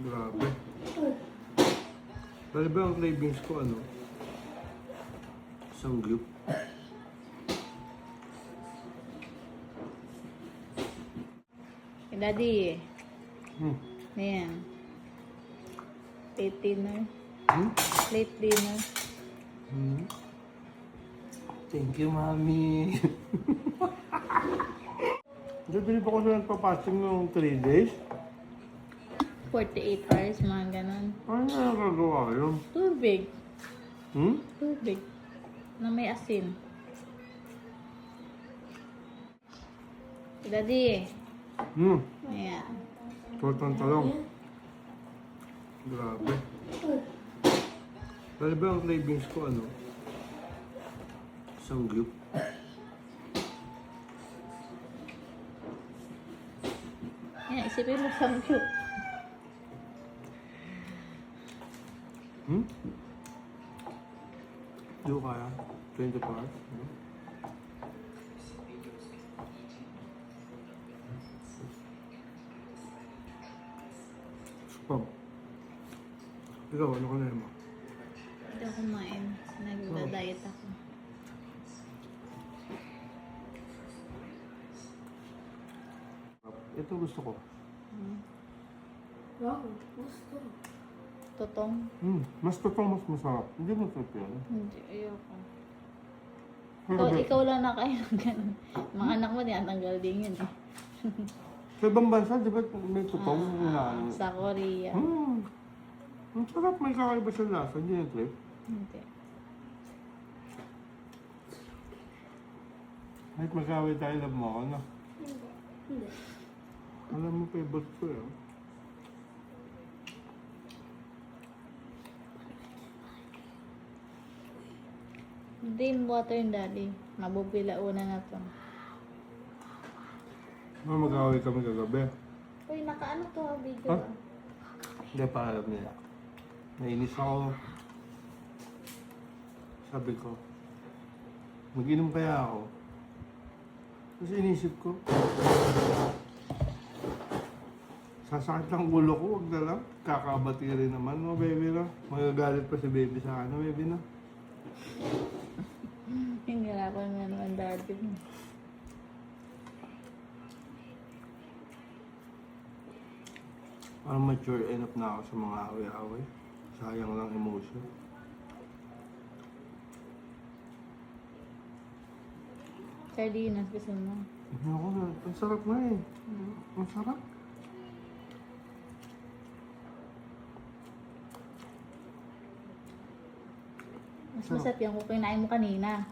Grabe. Dali ba ang cravings ko ano? Isang glue. Daddy, Hmm. ayan. Late dinner. Hmm? Late dinner. Hmm. Thank you, Mami. Hindi pa ko siya nagpapasing ng 3 days. 48 hours, mga ganon. Ano na nagagawa yun? Tubig. Hmm? Tubig. Na may asin. Daddy, Hmm. ayan. Tortang talong. Grabe. Dali ba ang cravings ko ano? Isang glue. Ayan, isipin mo sa cute. Hmm? Di ko kaya. 24 hours. Hmm? Pag. Ikaw, ano ka na mo? Hindi ako kumain. Nagda-diet ako. Ito gusto ko. Wow, gusto. Totong? Mas totoong mas masarap. Hindi mo trip yun. Hindi, ayoko. Pero Ikaw lang na kayo ng ganun. Mga anak mo, tinatanggal din yun eh. sa ibang bansa, di ba may totoong Sa Korea. Ang sarap, may kakaiba sa lasa. Hindi na trip. Hindi. Kahit magkawin tayo, love mo ako, no? Hindi. Alam mo, favorite ko yun. Dream water yung daddy. Mabubila una na to. Magkawin kami kagabi. Uy, nakaano to video Ha? ah. Hindi pa alam nila. Nainis ako. Sabi ko, mag-inom kaya ako. Kasi inisip ko, sasakit lang ulo ko, wag na lang. Kakabati rin naman, no, baby na. Magagalit pa si baby sa akin, no, baby na. Hindi na ako naman daddy. Parang mature enough na ako sa mga away-away. Sayang lang emotion. Sardinas gusto mo. Ako na, ang sarap na eh. Ang sarap. Mas masarap yung kung kinain mo kanina.